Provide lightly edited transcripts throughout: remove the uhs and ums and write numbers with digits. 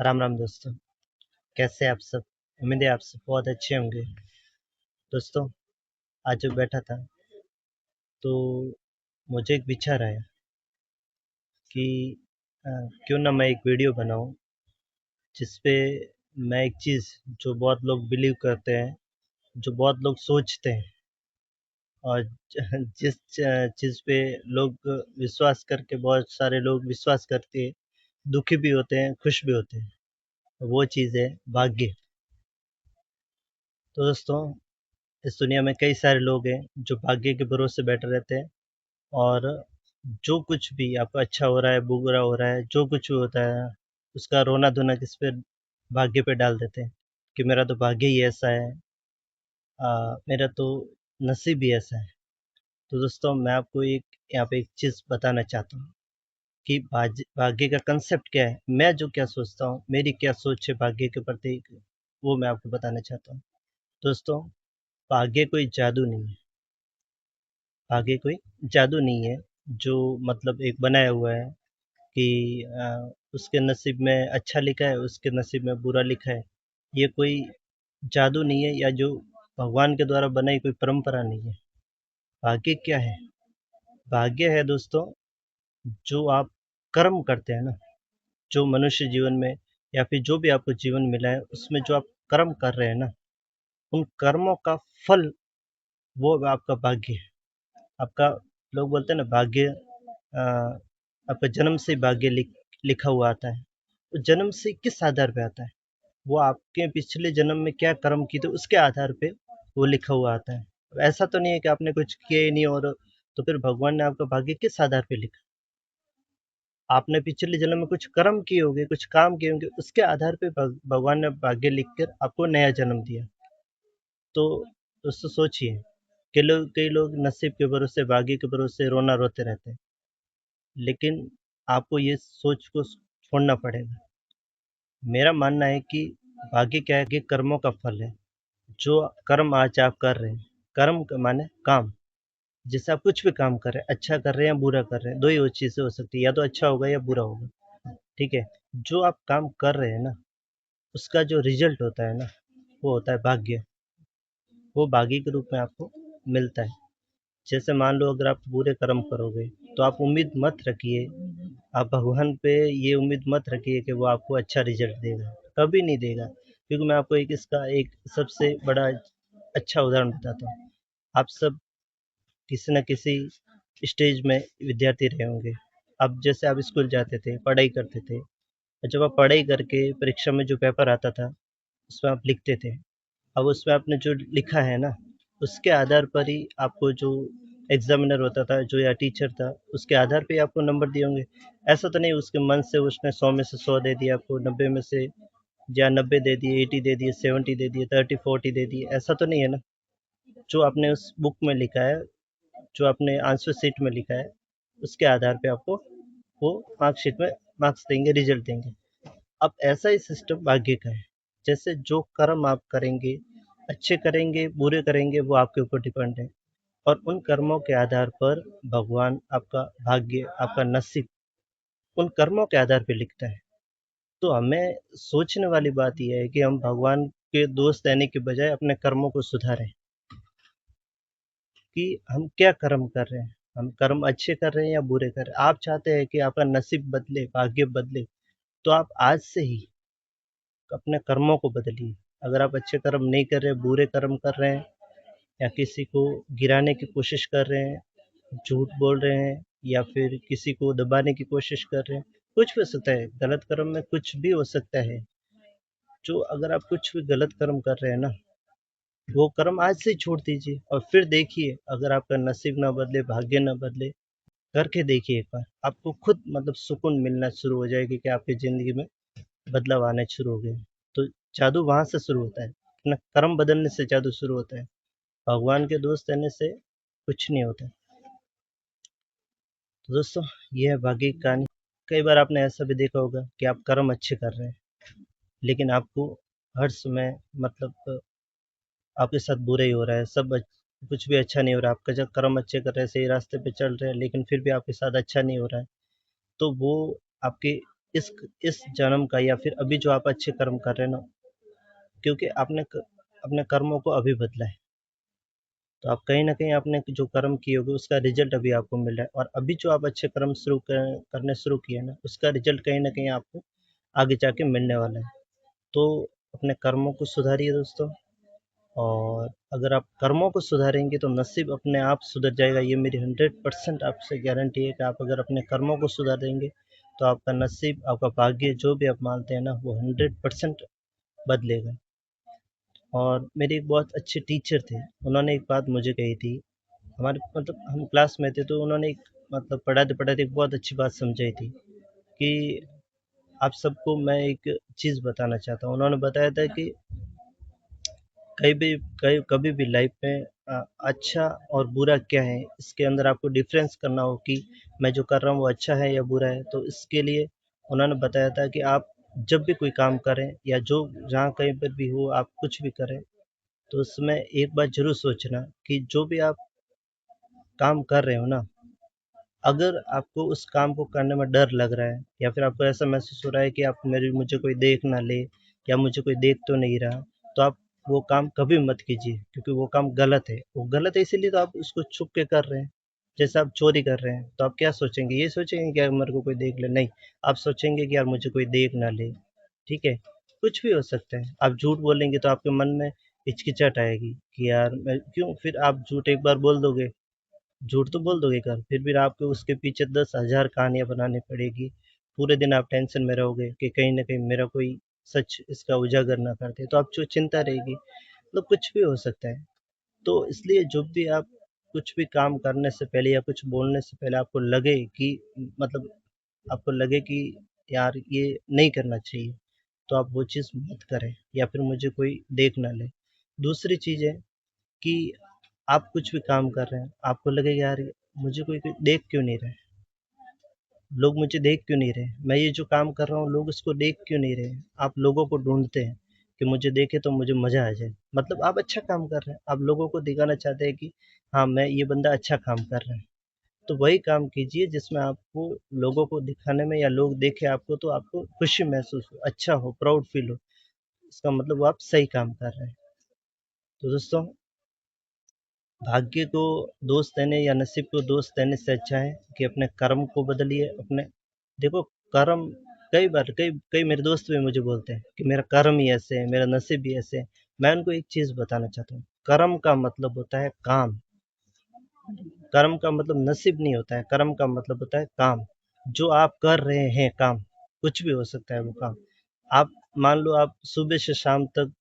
राम राम दोस्तों। कैसे हैं आप सब? उम्मीद है आप सब बहुत अच्छे होंगे। दोस्तों, आज जब बैठा था तो मुझे एक विचार आया कि अ, क्यों ना मैं एक वीडियो बनाऊं जिस पे मैं एक चीज़ जो बहुत लोग बिलीव करते हैं, जो बहुत लोग सोचते हैं और जिस चीज़ पे लोग विश्वास करके बहुत सारे लोग विश्वास करते हैं, दुखी भी होते हैं, खुश भी होते हैं। वो चीज़ है भाग्य। तो दोस्तों, इस दुनिया में कई सारे लोग हैं जो भाग्य के भरोसे बैठे रहते हैं और जो कुछ भी आपको अच्छा हो रहा है, बुरा हो रहा है, जो कुछ भी होता है, उसका रोना-धोना किस पे? भाग्य पे डाल देते हैं कि मेरा तो भाग्य ही ऐसा है, मेरा तो नसीब ही ऐसा है। तो दोस्तों, मैं आपको एक यहाँ पे एक चीज़ बताना चाहता हूँ कि भाग्य का कंसेप्ट क्या है, मैं जो क्या सोचता हूँ, मेरी क्या सोच है भाग्य के प्रति, वो मैं आपको बताना चाहता हूँ। दोस्तों, भाग्य कोई जादू नहीं है। भाग्य कोई जादू नहीं है जो मतलब एक बनाया हुआ है कि उसके नसीब में अच्छा लिखा है, उसके नसीब में बुरा लिखा है। ये कोई जादू नहीं है या जो भगवान के द्वारा बनाई कोई परंपरा नहीं है। भाग्य क्या है? भाग्य है दोस्तों, जो आप कर्म करते हैं ना, जो मनुष्य जीवन में या फिर जो भी आपको जीवन मिला है, उसमें जो आप कर्म कर रहे हैं ना, उन कर्मों का फल वो आपका भाग्य है। आपका लोग बोलते हैं ना भाग्य, आपका जन्म से भाग्य लिखा हुआ आता है। तो जन्म से किस आधार पे आता है? वो आपके पिछले जन्म में क्या कर्म किए थे उसके आधार पे वो लिखा हुआ आता है। ऐसा तो नहीं है कि आपने कुछ किया ही नहीं और तो फिर भगवान ने आपका भाग्य किस आधार पे लिखा? आपने पिछले जन्म में कुछ कर्म किए होंगे, कुछ काम किए होंगे, उसके आधार पे भगवान ने भाग्य लिखकर आपको नया जन्म दिया। तो दोस्तों सोचिए, कई लोग नसीब के भरोसे, भाग्य के भरोसे रोना रोते रहते हैं। लेकिन आपको ये सोच को छोड़ना पड़ेगा। मेरा मानना है कि भाग्य क्या है कि कर्मों का फल है। जो कर्म आज आप कर रहे हैं, कर्म का माने काम। जैसे आप कुछ भी काम कर रहे हैं, अच्छा कर रहे हैं या बुरा कर रहे हैं, दो ही चीज़ें हो सकती है, या तो अच्छा होगा या बुरा होगा। ठीक है? जो आप काम कर रहे हैं ना, उसका जो रिजल्ट होता है ना, वो होता है भाग्य। वो भाग्य के रूप में आपको मिलता है। जैसे मान लो अगर आप बुरे कर्म करोगे, तो आप उम्मीद मत रखिए, आप भगवान पे ये उम्मीद मत रखिए कि वो आपको अच्छा रिजल्ट देगा, कभी नहीं देगा। क्योंकि मैं आपको एक इसका एक सबसे बड़ा अच्छा उदाहरण बताता हूँ। आप सब किसी न किसी स्टेज में विद्यार्थी रहे होंगे। अब जैसे आप स्कूल जाते थे, पढ़ाई करते थे, और जब आप पढ़ाई करके परीक्षा में जो पेपर आता था, उसमें आप लिखते थे। अब उसमें आपने जो लिखा है ना, उसके आधार पर ही आपको जो एग्ज़ामिनर होता था, जो या टीचर था, उसके आधार पे ही आपको नंबर दिए होंगे। ऐसा तो नहीं उसके मन से उसने 100 में से 100 दे दिया आपको, 90 में से या 90 दे दिए, 80 दे दिए, 70 दे दिए, 30, 40 दे दिए, ऐसा तो नहीं है ना। जो आपने उस बुक में लिखा है, जो आपने आंसर शीट में लिखा है, उसके आधार पे आपको वो मार्कशीट में मार्क्स देंगे, रिजल्ट देंगे। अब ऐसा ही सिस्टम भाग्य का है। जैसे जो कर्म आप करेंगे, अच्छे करेंगे, बुरे करेंगे, वो आपके ऊपर डिपेंड है। और उन कर्मों के आधार पर भगवान आपका भाग्य, आपका नसीब उन कर्मों के आधार पे लिखता है। तो हमें सोचने वाली बात ये है कि हम भगवान के दोस्त देने के बजाय अपने कर्मों को सुधारें कि हम क्या कर्म कर रहे हैं। हम कर्म अच्छे कर रहे हैं या बुरे कर रहे हैं। आप चाहते हैं कि आपका नसीब बदले, भाग्य बदले, तो आप आज से ही अपने कर्मों को बदलिए। अगर आप अच्छे कर्म नहीं कर रहे, बुरे कर्म कर रहे हैं या किसी को गिराने की कोशिश कर रहे हैं, झूठ बोल रहे हैं या फिर किसी को दबाने की कोशिश कर रहे हैं, कुछ भी हो सकता है, गलत कर्म में कुछ भी हो सकता है। जो अगर आप कुछ भी गलत कर्म कर रहे हैं ना, वो कर्म आज से ही छोड़ दीजिए और फिर देखिए अगर आपका नसीब ना बदले, भाग्य ना बदले, करके देखिए एक बार। आपको खुद मतलब सुकून मिलना शुरू हो जाएगी कि आपकी ज़िंदगी में बदलाव आने शुरू हो गए। तो जादू वहाँ से शुरू होता है, अपना कर्म बदलने से जादू शुरू होता है। भगवान के दोस्त रहने से कुछ नहीं होता। तो दोस्तों, ये है भाग्य की कहानी। कई बार आपने ऐसा भी देखा होगा कि आप कर्म अच्छे कर रहे हैं, लेकिन आपको हर समय मतलब आपके साथ बुरा ही हो रहा है, कुछ भी अच्छा नहीं हो रहा है। आपका जब कर्म अच्छे कर रहे हैं, सही रास्ते पे चल रहे हैं, लेकिन फिर भी आपके साथ अच्छा नहीं हो रहा है। तो वो आपके इस इस जन्म का या फिर अभी जो आप अच्छे कर्म कर रहे हैं ना, क्योंकि अपने कर्मों को अभी बदला है। तो आप कहीं न कहीं आपने जो कर्म किए होंगे उसका रिज़ल्ट अभी आपको मिल रहा है, और अभी जो आप अच्छे कर्म करने शुरू किए हैं ना, उसका रिज़ल्ट कहीं न कहीं आपको आगे जाके मिलने वाला है। तो अपने कर्मों को सुधारिए दोस्तों, और अगर आप कर्मों को सुधारेंगे तो नसीब अपने आप सुधर जाएगा। ये मेरी 100% आपसे गारंटी है कि आप अगर अपने कर्मों को सुधारेंगे तो आपका नसीब, आपका भाग्य जो भी आप मानते हैं ना, वो 100% बदलेगा। और मेरे एक बहुत अच्छे टीचर थे, उन्होंने एक बात मुझे कही थी। हमारे मतलब हम क्लास में थे, तो उन्होंने एक मतलब पढ़ाते-पढ़ाते एक बहुत अच्छी बात समझाई थी कि आप सबको मैं एक चीज़ बताना चाहता हूँ। उन्होंने बताया था कि कहीं भी कभी भी लाइफ में अच्छा और बुरा क्या है, इसके अंदर आपको डिफरेंस करना हो कि मैं जो कर रहा हूँ वो अच्छा है या बुरा है। तो इसके लिए उन्होंने बताया था कि आप जब भी कोई काम करें या जो जहाँ कहीं पर भी हो, आप कुछ भी करें, तो उसमें एक बात ज़रूर सोचना कि जो भी आप काम कर रहे हो ना, अगर आपको उस काम को करने में डर लग रहा है या फिर आपको ऐसा महसूस हो रहा है कि आप मेरी मुझे कोई देख ना ले या मुझे कोई देख तो नहीं रहा, तो आप वो काम कभी मत कीजिए, क्योंकि वो काम गलत है। वो गलत है इसीलिए तो आप उसको छुप के कर रहे हैं। जैसे आप चोरी कर रहे हैं, तो आप क्या सोचेंगे? ये सोचेंगे कि यार मेरे को कोई देख ले? नहीं, आप सोचेंगे कि यार मुझे कोई देख ना ले, ठीक है? कुछ भी हो सकता है। आप झूठ बोलेंगे तो आपके मन में हिचकिचाहट आएगी कि यार मैं क्यों, फिर आप झूठ एक बार बोल दोगे, झूठ तो बोल दोगे कल, फिर भी आपको उसके पीछे 10,000 कहानियाँ बनानी पड़ेगी। पूरे दिन आप टेंशन में रहोगे कि कहीं न कहीं मेरा कोई सच इसका उजागर ना कर दे, तो आप जो चिंता रहेगी, मतलब कुछ भी हो सकता है। तो इसलिए जब भी आप कुछ भी काम करने से पहले या कुछ बोलने से पहले आपको लगे कि मतलब आपको लगे कि यार ये नहीं करना चाहिए, तो आप वो चीज़ मत करें या फिर मुझे कोई देख ना ले। दूसरी चीज़ है कि आप कुछ भी काम कर रहे हैं, आपको लगेगा यार मुझे कोई कोई देख क्यों नहीं रहा है? लोग मुझे देख क्यों नहीं रहे? मैं ये जो काम कर रहा हूँ लोग इसको देख क्यों नहीं रहे? आप लोगों को ढूँढते हैं कि मुझे देखे तो मुझे मज़ा आ जाए। मतलब आप अच्छा काम कर रहे हैं, आप लोगों को दिखाना चाहते हैं कि हाँ, मैं ये बंदा अच्छा काम कर रहा है। तो वही काम कीजिए जिसमें आपको लोगों को दिखाने में या लोग देखें आपको तो आपको खुशी महसूस हो, अच्छा हो, प्राउड फ़ील हो। इसका मतलब वो आप सही काम कर रहे हैं। तो दोस्तों, भाग्य को दोष देने या नसीब को दोष देने से अच्छा है कि अपने कर्म को बदलिए। अपने देखो, कर्म कई बार कई कई मेरे दोस्त भी मुझे बोलते हैं कि मेरा कर्म ही ऐसे है, मेरा नसीब ही ऐसे है। मैं उनको एक चीज़ बताना चाहता हूँ, कर्म का मतलब होता है काम। कर्म का मतलब नसीब नहीं होता है, कर्म का मतलब होता है काम। जो आप कर रहे हैं काम, कुछ भी हो सकता है वो काम। आप मान लो आप सुबह से शाम तक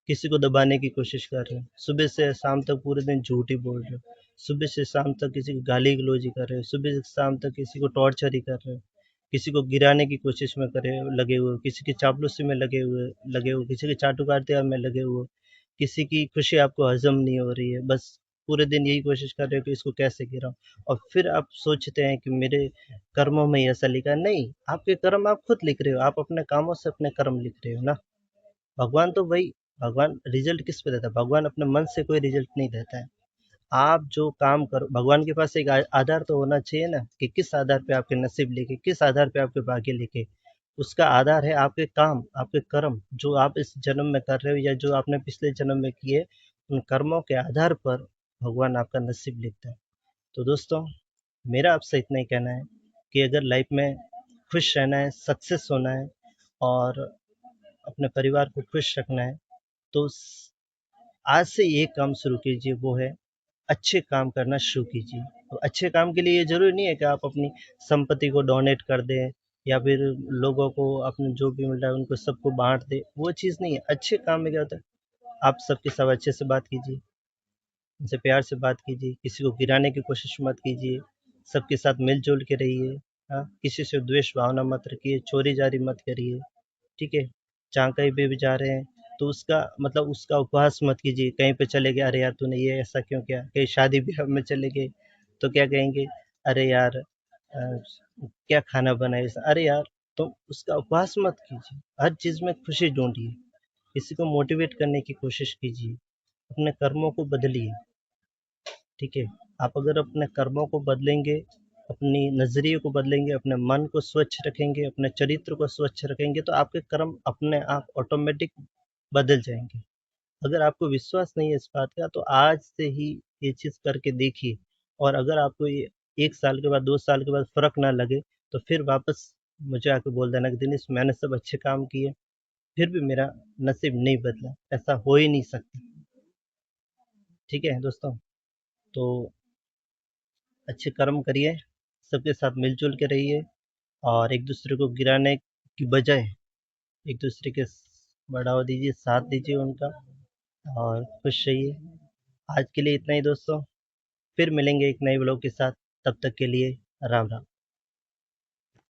किसी को दबाने की कोशिश कर रहे हो, सुबह से शाम तक पूरे दिन झूठ ही बोल रहे हो, सुबह से शाम तक किसी की गाली गलौजी कर रहे हो, सुबह से शाम तक किसी को टॉर्चर ही कर रहे हो, किसी को गिराने की कोशिश में लगे हुए हो, किसी की चापलूसी में लगे हुए, किसी के चाटुकारिता में लगे हुए हो, किसी की खुशी आपको हजम नहीं हो रही है, बस पूरे दिन यही कोशिश कर रहे हो कि इसको कैसे गिराऊं, और फिर आप सोचते हैं कि मेरे कर्मों में ही ऐसा लिखा है। नहीं, आपके कर्म आप खुद लिख रहे हो, आप अपने कामों से अपने कर्म लिख रहे हो ना। भगवान तो वही, भगवान रिजल्ट किस पे देता है? भगवान अपने मन से कोई रिजल्ट नहीं देता है। आप जो काम करो, भगवान के पास एक आधार तो होना चाहिए ना कि किस आधार पे आपके नसीब लिखे, किस आधार पे आपके भाग्य लिखे। उसका आधार है आपके काम, आपके कर्म जो आप इस जन्म में कर रहे हो या जो आपने पिछले जन्म में किए। उन कर्मों के आधार पर भगवान आपका नसीब लिखता है। तो दोस्तों, मेरा आपसे इतना ही कहना है कि अगर लाइफ में खुश रहना है, सक्सेस होना है और अपने परिवार को खुश रखना है, तो आज से ये काम शुरू कीजिए, वो है अच्छे काम करना शुरू कीजिए। तो अच्छे काम के लिए ये ज़रूरी नहीं है कि आप अपनी संपत्ति को डोनेट कर दें या फिर लोगों को अपने जो भी मिल रहा है उनको सबको बाँट दें, वो चीज़ नहीं है। अच्छे काम में क्या होता है, आप सबके सब अच्छे से बात कीजिए, उनसे प्यार से बात कीजिए, किसी को गिराने की कोशिश मत कीजिए, सबके साथ मिल-जुल के रहिए, हाँ? किसी से द्वेष भावना मत रखिए, चोरी-जारी मत करिए, ठीक है? जहाँ कहीं पे भी जा रहे हैं, तो उसका मतलब उसका उपहास मत कीजिए। कहीं पे चले गए, "अरे यार! तूने ये ऐसा क्यों किया?" कहीं शादी-ब्याह में चले गए, तो क्या कहेंगे? "अरे यार क्या खाना बनाया?" अरे यार! तो उसका उपहास मत कीजिए। हर चीज़ में खुशी ढूँढिए, किसी को मोटिवेट करने की कोशिश कीजिए, अपने कर्मों को बदलिए, ठीक है? आप अगर अपने कर्मों को बदलेंगे अपनी नज़रिए को बदलेंगे, अपने मन को स्वच्छ रखेंगे, अपने चरित्र को स्वच्छ रखेंगे, तो आपके कर्म अपने आप ऑटोमेटिक बदल जाएँगे। अगर आपको विश्वास नहीं है इस बात का, तो आज से ही ये चीज़ करके देखिए, और अगर आपको ये 1 साल के बाद, 2 साल के बाद फ़र्क ना लगे, तो फिर वापस मुझे आके बोल देना कि दिनेश, मैंने सब अच्छे काम किए, फिर भी मेरा नसीब नहीं बदला। ऐसा हो ही नहीं सकता। ठीक है दोस्तों? तो अच्छे कर्म करिए, सबके साथ मिल-जुल के रहिए, और एक-दूसरे को गिराने की बजाय एक-दूसरे के बढ़ावा दीजिए, साथ दीजिए उनका, और खुश रहिए। आज के लिए इतना ही दोस्तों, फिर मिलेंगे एक नए व्लॉग के साथ, तब तक के लिए राम राम।